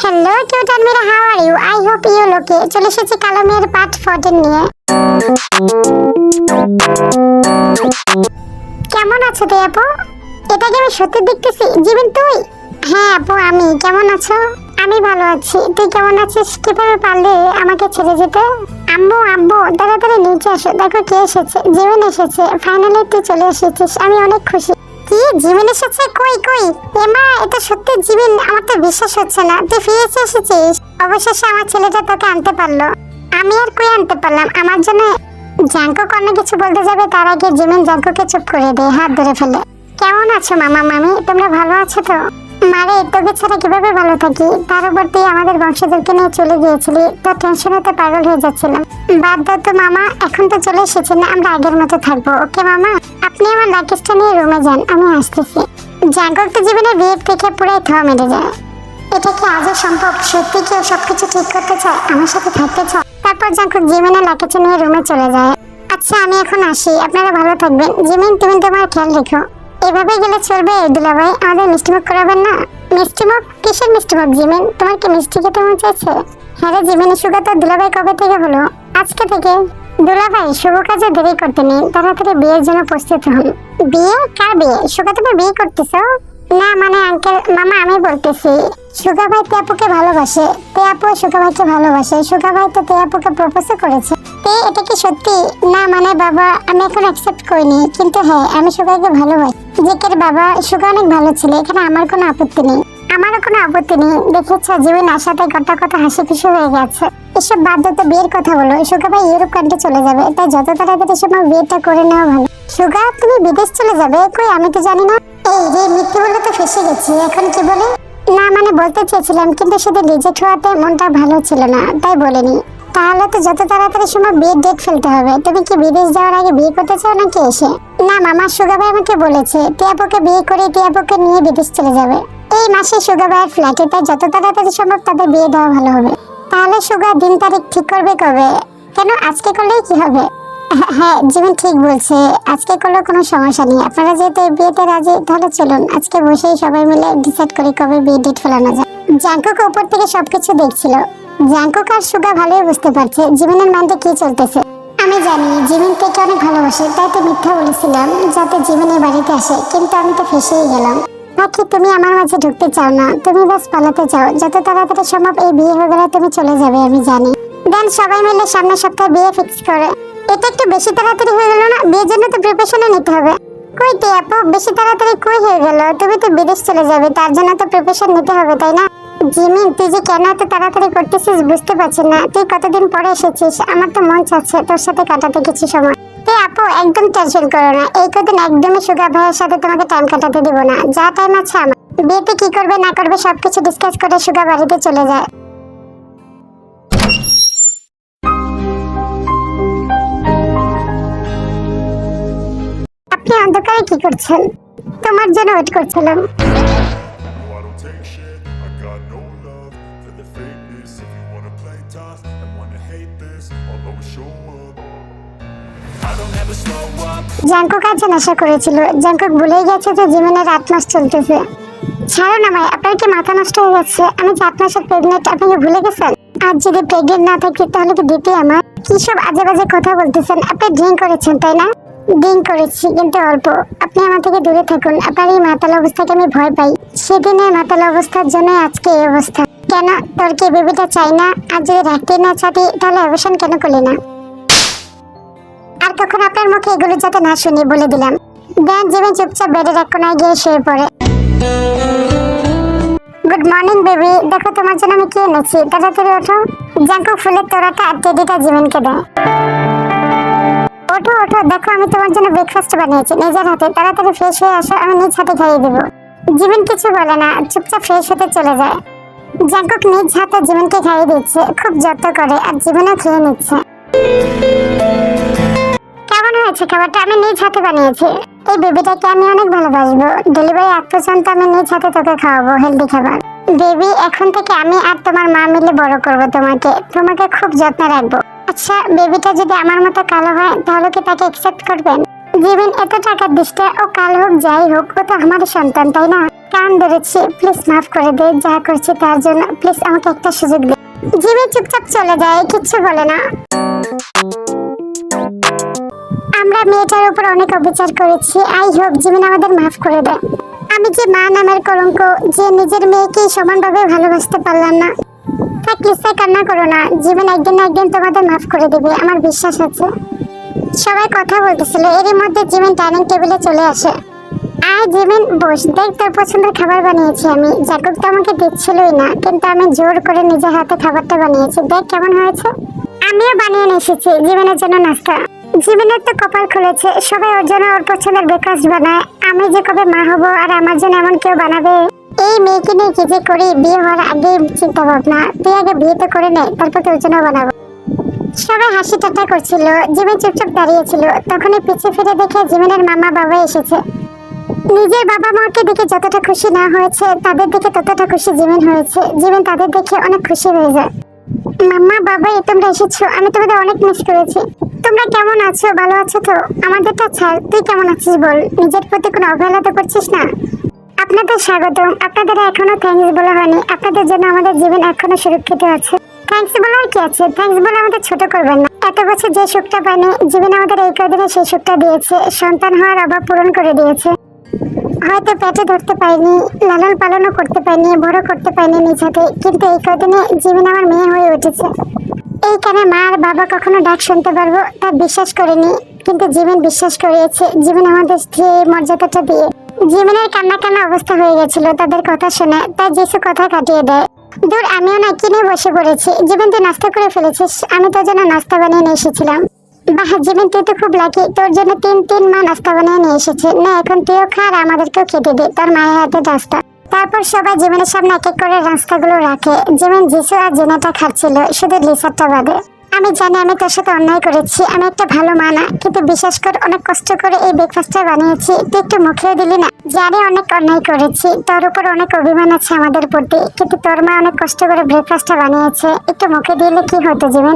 Hello tutor মেরা, how are you? I hope you okay. চলে এসেছি কালো মেয়ের পার্ট 14 নিয়ে। কেমন আছো তুই আপু? এটাকে আমি সত্যি দেখতেছি। জীবন তুই? হ্যাঁ আপু আমি। কেমন আছো? আমি ভালো আছি। তুই কেমন আছিস? কিভাবে পারলে আমাকে ছেড়ে যেতে? আম্মু আম্মু তাড়াতাড়ি নিচে আসো, দেখো কে এসেছে। জীবন এসেছে। ফাইনালি তুই চলে এসেছিস, আমি অনেক খুশি। কি জীবন এসেছে? কই কই? এমা এটা সত্যি জীবন? আমার তো বিশ্বাস হচ্ছে না, তুই ফিরে এসেছিস। অবশেষে আমার ছেলেটা তোকে আনতে পারলো। আমি আর কই আনতে পারলাম, আমার জন্য। জাঙ্কুক অন্য কিছু বলতে যাবে তার আগে জিমিন জাঙ্কুকে চুপ করে দেয়, হাত ধরে ফেলে। কেমন আছো মামা মামি? তোমরা ভালো আছো তো? মারে তোকে ছাড়া কিভাবে ভালো থাকি? তার উপর তুই আমাদের বংশধরকে নিয়ে চলে গিয়েছিলি, তো টেনশনে তো পাগল হয়ে যাচ্ছিলাম। বাদ দাও তো মামা, এখন তো চলে এসেছে না, আমরা আগের মতো থাকবো। ওকে মামা, আপনি আমার লাগেজটা নিয়ে রুমে যান, আমি আসতেছি। জাঙ্কুক তো জীবনের বিয়ের থেকে পুরাই ধোয়া মেরে যায়। এটা কি আজও সম্ভব? সত্যি কেউ সবকিছু ঠিক করতে চায়, আমার সাথে থাকতে চায়? তারপর জাঙ্কুক জিমিনের লাগেজ নিয়ে রুমে চলে যায়। আচ্ছা আমি এখন আসি, আপনারা ভালো থাকবেন। জিমিন তুমি তোমার খেয়াল রেখো। এভাবে গেলে চলবে দুলাভাই? আমাদের মিষ্টিমুখ করাবেন না? মিষ্টিমুখ? কিসের মিষ্টিমুখ জিমিন? তোমার কি মিষ্টি খেতে মন চাইছে? হ্যাঁ রে জিমিনের সুগা তো দুলাভাই কবে থেকে হলো? আজকে থেকে। দুলাভাই শুভ কাজে দেরি করতে নেই, তাড়াতাড়ি বিয়ের জন্য প্রস্তুত হন। বিয়ে? কার বিয়ে? সুগা তুমি বিয়ে করতেছো? না মানে আঙ্কেল মামা আমি বলতেছি, সুগা ভাই তেয়াপুকে ভালোবাসে, তেয়াপু সুগা ভাইকে ভালোবাসে। সুগা ভাই তো তেয়াপুকে প্রপোজও করেছে। এটা কি সত্যি? না মানে বাবা আমি এখন অ্যাকসেপ্ট করিনি, কিন্তু হ্যাঁ আমি সুগাকে ভালোবাসি। জেকের বাবা সুগা অনেক ভালো ছিল, এখানে আমার কোনো আপত্তি নেই। আমারও কোনো আপত্তি নেই। দেখেছ জীবন আসাতে গোটা কথা হাসি খুশি হয়ে গেছে। এসব বাদ তো বিয়ের কথা বলো। সুগা ভাই ইউরোপ কান্ট্রি চলে যাবে, তাই যত তাড়াতাড়ি সময় বিয়েটা করে নেওয়া ভালো। সুগা তুমি বিদেশ চলে যাবে? কই আমি তো জানি না। এই রে মিথ্যে বলে তো ফেসে গেছি, এখন কি বলে? না মানে বলতে চেয়েছিলাম, কিন্তু সেদিন রিজেক্ট হওয়াতে মনটা ভালো ছিল না, তাই বলিনি। তাহলে তো যত তাড়াতাড়ি সময় বিয়ের ডেট ফেলতে হবে। তুমি কি বিদেশ যাওয়ার আগে বিয়ে করতে চাও নাকি এসে? না মামা সুগা ভাই আমাকে বলেছে তিয়াপুকে বিয়ে করে তিয়াপুকে নিয়ে বিদেশ চলে যাবে এই মাসে সুগা ভাইয়ের ফ্ল্যাটে, তাই যত তাড়াতাড়ি সম্ভব তাদের বিয়ে দেওয়া ভালো হবে। তাহলে সুগা দিন তারিখ ঠিক করবে কবে? কেন আজকে করলেই কি হবে? হ্যাঁ জীবন ঠিক বলছে, আজকে করলে কোনো সমস্যা নেই। আপনারা যেহেতু এই বিয়েতে রাজি, তাহলে চলুন আজকে বসেই সবাই মিলে ডিসাইড করি কবে বিয়ে ডেট ফেলানো যায়। জাঙ্কুক উপর থেকে সবকিছু দেখছিল। জাঙ্কুক আর সুগা ভালোই বুঝতে পারছে জীবনের মাইন্ডে কি চলতেছে। আমি জানি জীবন থেকে অনেক ভালোবাসে, তাই তো মিথ্যা বলেছিলাম যাতে জীবনের বাড়িতে আসে, কিন্তু আমি তো ফেসেই গেলাম। নাকি তুমি আমার মাঝে ঢুকতে চাও না? তুমি বাস পালাতে চাও। যত তাড়াতাড়ি সম্ভব এই বিয়ে হয়ে গেলে তুমি চলে যাবে, আমি জানি। দেন সবাই মিলে সামনের সপ্তাহে বিয়ে ফিক্স করে। এটা একটু বেশি তাড়াতাড়ি হয়ে গেল না? বিয়ের জন্য তো প্রিপারেশনও নিতে হবে। কই তে আপু বেশি তাড়াতাড়ি কই হয়ে গেল? তুমি তো বিদেশ চলে যাবে, তার জন্য তো প্রিপারেশন নিতে হবে তাই না? জিমিন তুই যে কেন এত তাড়াতাড়ি করতেছিস বুঝতে পারছি না। তুই কতদিন পরে এসেছিস, আমার তো মন চাচ্ছে তোর সাথে কাটাতে কিছু সময়। তুই আপু একদম টেনশন করো না, এই কদিন একদমই সুগা ভাইয়ের সাথে তোমাকে টাইম কাটাতে দিব না। যা টাইম আছে আমার। বিয়েতে কি করবে না করবে সবকিছু ডিসকাস করে সুগা বাড়িতে চলে যায়। আপনি অন্ধকারে কি করছেন? তোমার জন্য ওয়েট করছিলাম। জাঙ্কুক আজ নেশা করেছিল। জাঙ্কুক ভুলেই গেছে যে জীবনের 8 মাস চলতেছে। ছাড়ো না ভাই, আপনার কি মাথা নষ্ট হয়ে গেছে? আমি যে 8 মাসের প্রেগনেন্ট, আপনি কি ভুলে গেছেন? আর যদি প্রেগনেন্ট না থাকি তাহলে কি দিতে আমার? কি সব আজে বাজে কথা বলতেছেন? আপনি ড্রিঙ্ক করেছেন তাই না? ড্রিঙ্ক করেছি কিন্তু অল্প। আপনি আমার থেকে দূরে থাকুন। আপনার এই মাতাল অবস্থাকে আমি ভয় পাই। সেদিনের মাতাল অবস্থার জন্য আজকে এই অবস্থা। কেন তোর কি বেবিটা চাই না? আর যদি রাখতে না চাতি তাহলে অবসান কেন করলি না? আর কখন আপনার মুখে এগুলো যাতে না শুনি বলে দিলাম। দেন জীবন চুপচাপ বেডের এক কোনায় গিয়ে শুয়ে পড়ে। গুড মর্নিং বেবি, দেখো তোমার জন্য আমি কি এনেছি, তাড়াতাড়ি ওঠো। জাঙ্কুক ফুলের তোড়াটা আর টেডিটা জীবনকে দেয়। ওঠো ওঠো, দেখো আমি তোমার জন্য ব্রেকফাস্ট বানিয়েছি নিজের হাতে, তাড়াতাড়ি ফ্রেশ হয়ে আসো, আমি নিজ হাতে খাইয়ে দেবো। জীবন কিছু বলে না, চুপচাপ ফ্রেশ হতে চলে যায়। জাঙ্কুক নিজ হাতে জীবনকে খাইয়ে দিচ্ছে, খুব যত্ন করে, আর জীবনও খেয়ে নিচ্ছে। কেমন হয়েছে খাবারটা? আমি নিজ হাতে বানিয়েছি। এই বেবিটাকে আমি অনেক ভালোবাসবো। ডেলিভারি আগ পর্যন্ত আমি নিজ হাতে তোকে খাওয়াবো হেলদি খাবার। বেবি এখন থেকে আমি আর তোমার মা মিলে বড় করবো তোমাকে, তোমাকে খুব যত্নে রাখবো। আচ্ছা বেবিটা যদি আমার মতো কালো হয় তাহলে কি তাকে অ্যাকসেপ্ট করবেন? জীবন এত টাকার দিশটা, ও কালো হোক যাই হোক ও তো আমার সন্তান তাই না? কান ধরেছি, প্লিজ মাফ করে দে, যা করছি তার জন্য প্লিজ আমাকে একটা সুযোগ দে। জিমি চুপচাপ চলে যায়, কিচ্ছু বলে না। আমরা মেয়েটার উপর অনেক অবিচার করেছি, আই হোপ জিমিন আমাদের মাফ করে দেয়। আমি যে মা নামের কলঙ্ক, যে নিজের মেয়েকে সমানভাবে ভালোবাসতে পারলাম না। থাক লিসা, কান্না করো না, জিমিন একদিন না একদিন তোমাদের মাফ করে দেবে, আমার বিশ্বাস আছে। সবাই কথা বলতেছিল, এরই মধ্যে জিমিন ডাইনিং টেবিলে চলে আসে। আয় জিমিন বস, দেখ তোর পছন্দের খাবার বানিয়েছি আমি। জাকুব তো আমাকে দিচ্ছিলই না, কিন্তু আমি জোর করে নিজের হাতে খাবারটা বানিয়েছি, দেখ কেমন হয়েছে। আমিও বানিয়ে নিয়ে এসেছি জিমিনের জন্য নাস্তা। জিমিনের তো কপাল খুলেছে, সবাই ওর জন্য ওর পছন্দের ব্রেকফাস্ট বানায়। আমি যে কবে মা হবো আর আমার জন্য এমন কেউ বানাবে। এই মেয়েকে নিয়ে কি যে করি, বিয়ে হওয়ার আগে চিন্তা ভাবনা। তুই আগে বিয়ে তো করে নে, তারপর তোর জন্য বানাবো। সবাই হাসি ঠাট্টা করছিল, জিমিন চুপচাপ দাঁড়িয়েছিল। তখনই পিছে ফিরে দেখে জিমিনের মামা বাবা এসেছে। নিজের বাবা মাকে দেখে যতটা খুশি না হয়েছে, তাদের দেখে ততটা খুশি জিমিন হয়েছে। জিমিন তাদের দেখে অনেক খুশি হয়ে যায়। মাম্মা বাবা, তোমরা এসেছো, আমি তোমাদের অনেক মিস করেছি। তোমরা কেমন আছো, ভালো আছো তো? আমাদেরটা ছাড়, তুই কেমন আছিস বল, নিজের প্রতি কোনো অবহেলা তো করছিস না। আপনাদের স্বাগতম, আপনাদের এখনো থ্যাঙ্কস বলা হয়নি, আপনাদের জন্য আমাদের জীবন এখনো সুরক্ষিত আছে। থ্যাঙ্কস বলার কি আছে, থ্যাঙ্কস বলে আমাদের ছোট করবেন না। এত বছর যে সুখটা পাইনি, জীবন আমাদের এই কদিনে সেই সুখটা দিয়েছে, সন্তান হওয়ার অভাব পূরণ করে দিয়েছে। হয়তো পেটে ধরতে পারিনি, লালন পালনও করতে পারিনি, বড় করতে পারিনি নিজ হাতে, কিন্তু এই কদিনে জীবন আমার মেয়ে হয়ে উঠেছে। এই কারণে মা আর বাবা কখনো ডাক শুনতে পারবো তা বিশ্বাস করিনি, কিন্তু জীবন বিশ্বাস করিয়েছে। জীবন আমাদের স্ত্রী মর্যাদাটা দিয়ে। জীবনের কান্না কান্না অবস্থা হয়ে গেছিল তাদের কথা শুনে, তাই যিশু কথা কাটিয়ে দেয়। দূর, আমিও না কিনে বসে পড়েছি। জীবন তুই নাস্তা করে ফেলেছিস, আমি তোর জন্য নাস্তা বানিয়ে নিয়ে এসেছিলাম। বাহ জীবন, তুই তো খুব লাকি, তোর জন্য তিন মা নাস্তা বানিয়ে নিয়ে এসেছে। না এখন তুইও খা আর আমাদেরকেও খেতে দে তোর মায়ের হাতে নাস্তা। তারপর সবাই জীবনের সামনে এক এক করে নাস্তাগুলো রাখে। জীবন যিশু আর জেনাটা খাচ্ছিল, শুধু লিসারটা বাদে। আমি জানি আমি তোর সাথে অন্যায় করেছি, আমি একটা ভালো মা না, কিন্তু বিশ্বাস কর অনেক কষ্ট করে এই ব্রেকফাস্টটা বানিয়েছি, তুই একটু মুখেও দিলি না। জানি অনেক অন্যায় করেছি, তোর উপর অনেক অভিমান আছে আমাদের প্রতি, কিন্তু তোর মা অনেক কষ্ট করে ব্রেকফাস্টটা বানিয়েছে, একটু মুখে দিলে কি হতো জীবন।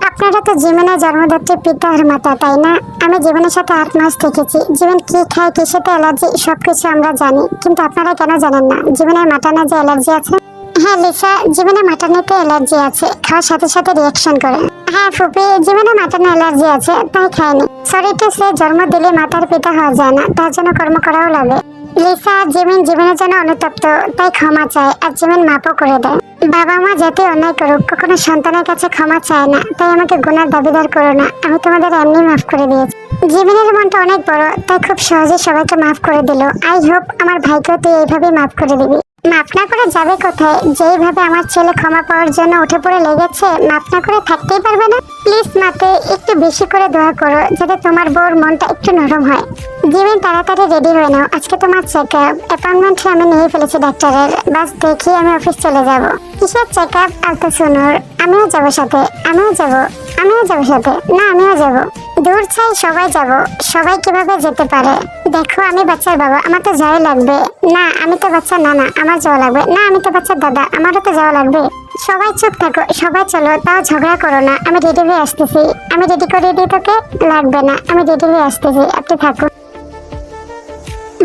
আপনারা তো জীবনের জন্মদাত্রী পিতা আর মাতা, তাই না? আমি জীবনের সাথে 8 মাস থেকেছি। জীবন কি খায়, কিসেতে অ্যালার্জি, সবকিছু আমরা জানি, কিন্তু আপনারা কেন জানেন না জীবনের মাটানে যে অ্যালার্জি আছে? হ্যাঁ লিসা, জীবনে মাটানিতে অ্যালার্জি আছে, খাওয়ার সাথে সাথে রিয়াকশন করে। হ্যাঁ ফুপি, জীবনে মাটানে অ্যালার্জি আছে, তাই খায়নি। সরি টু সে, জন্ম দিলে মাতার পিতা হওয়া যায় না, তার জন্য কর্ম করাও লাগে। লিসা, জীবন জীবনের জন্য অনুতপ্ত, তাই ক্ষমা চায়, আর জীবন মাপও করে দেয়। বাবা মা যাতে অন্যায় করুক, কখনো সন্তানের কাছে ক্ষমা চায় না, তাই আমাকে গুনার দাবিদার করো না, আমি তোমাদের এমনি মাফ করে দিয়েছি। জীবনের মনটা অনেক বড়, তাই খুব সহজে সবাইকে মাফ করে দিল। আই হোপ আমার ভাইকেও তুই এইভাবে মাফ করে দিবি। মাফ না করে যাবে কোথায়? যেইভাবে আমার ছেলে ক্ষমা পাওয়ার জন্য উঠে পড়ে লেগেছে, মাফ না করে থাকতেই পারবে না? প্লিজ মাতে একটু বেশি করে দোয়া করো, যাতে তোমার বউর মনটা একটু নরম হয়। জীবন তাড়াতাড়ি রেডি হয়ে নাও, আজকে তোমার চেক আপ। অ্যাপয়েন্টমেন্ট আমি নিয়ে ফেলেছি ডাক্তারের, বাস দেখি আমি অফিস চলে যাব। কিসের চেক আপ? আলট্রাসাউন্ড। আমিও যাবো সাথে, আমিও যাবো সাথে। না আমিও যাবো। দূর চাই, সবাই যাব। সবাই কিভাবে যেতে পারে? দেখো আমি বাচ্চার বাবা, আমার তো যাওয়াই লাগবে। না আমি তো বাচ্চা না, আমার যাওয়া লাগবে না। আমি তো বাচ্চার দাদা, আমারও তো যাওয়া লাগবে। সবাই চুপ থাকো, সবাই চলো, তাও ঝগড়া করো না। আমি রেডি হয়ে আসতেছি, আমি রেডি করে দিই তোকে। লাগবে না, আমি রেডি হয়ে আসতেছি, আপনি থাকুন।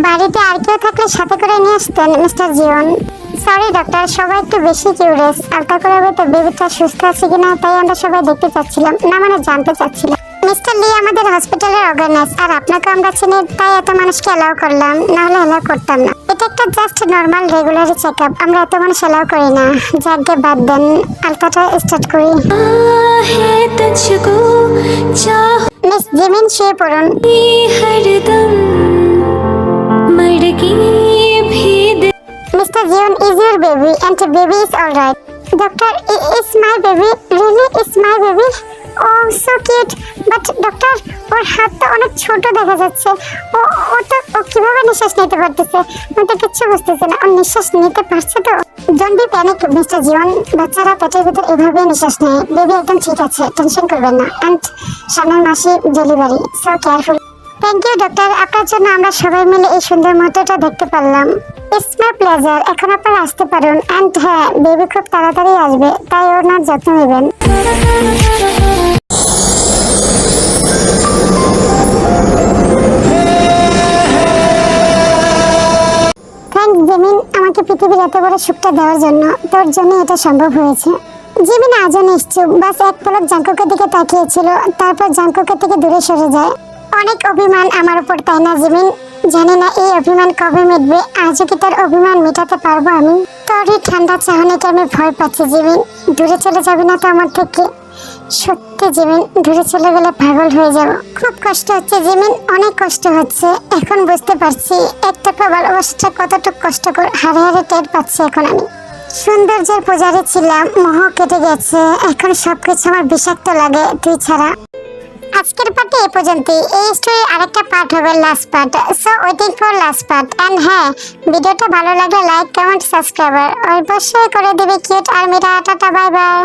বাড়িতে আর কেউ থাকলে সাথে করে নিয়ে আসতেন মিস্টার জিওন। সরি ডক্টর, সবাই একটু বেশি কিউরিয়াস। আলতা করে তো বেবিটা সুস্থ আছে কিনা, তাই আমরা সবাই দেখতে চাচ্ছিলাম, না মানে জানতে চাচ্ছিলাম। মিস্টার লি আমাদের হসপিটালের অর্গানাইজ, আর আপনাকে আমরা চিনি, তাই এত মানুষকে এলাও করলাম, নাহলে এলাও করতাম না। এটা একটা just normal regularly check up, আমরা এত মানুষ এলাও করি না। যাকে বাদ দেন, আলতাটা স্টার্ট করি। মিস জিমিন শুয়ে পড়ুন। Mr. Jion is your baby and the baby is alright. Doctor, is my baby, really is my baby? Oh, so cute. But doctor, ওর হাত তো অনেক ছোট দেখা যাচ্ছে। ও কিভাবে নিঃশ্বাস নিতে পারতেছে? আমি তো কিচ্ছু বুঝতেছি না। ও নিঃশ্বাস নিতে পারছে তো? Don't be panic, Mr. Jion. বাচ্চারা পেটের ভিতর এভাবে নিঃশ্বাস নেয়। বেবি একদম ঠিক আছে, টেনশন করবেন না। And সামনের মাসে delivery, so careful. Thank you doctor, আপনার জন্য আমরা সবাই মিলে এই সুন্দর মুহূর্তটা দেখতে পারলাম। ইটস মাই প্লেজার, এখন আপনারা আসতে পারেন। অ্যান্ড হ্যাঁ, বেবি খুব তাড়াতাড়ি আসবে, তাই ওনার যত্ন নেবেন। থ্যাংক থ্যাংকস জিমিন, আমাকে পৃথিবীর এত বড় সুখটা দেওয়ার জন্য। তোর জন্য এটা সম্ভব হয়েছে। জিমিন আজও নিশ্চুপ, বাস এক পলক জাঙ্কুকের দিকে তাকিয়েছিল, তারপর জাঙ্কুকের থেকে দূরে সরে যায়। অনেক অভিমান আমার উপর, তাই না জিমিন? জানি না এই অভিমান কবে মিটবে। আজও কি তোর অভিমান মেটাতে পারবো আমি? তোর এই ঠান্ডা চাহনিকে আমি ভয় পাচ্ছি জিমিন। দূরে চলে যাবি না তো আমার থেকে? সত্যি জিমিন, দূরে চলে গেলে পাগল হয়ে যাব। খুব কষ্ট হচ্ছে জিমিন, অনেক কষ্ট হচ্ছে। এখন বুঝতে পারছি একটা ভালোবাসাটা কতটুকু কষ্টকর। হারে হারে টের পাচ্ছি এখন আমি। সৌন্দর্যের পূজারি ছিলাম, মোহ কেটে গেছে। এখন সবকিছু আমার বিষাক্ত লাগে তুই ছাড়া। আজকের পার্টে এ পর্যন্তই। এই স্টোরির আরেকটা পার্ট হবে last part, so waiting for last part. And হ্যাঁ, ভিডিওটা ভালো লাগলে লাইক কমেন্ট সাবস্ক্রাইব অবশ্যই করে দিবে কিউট আর্মিরা। Tata bye by.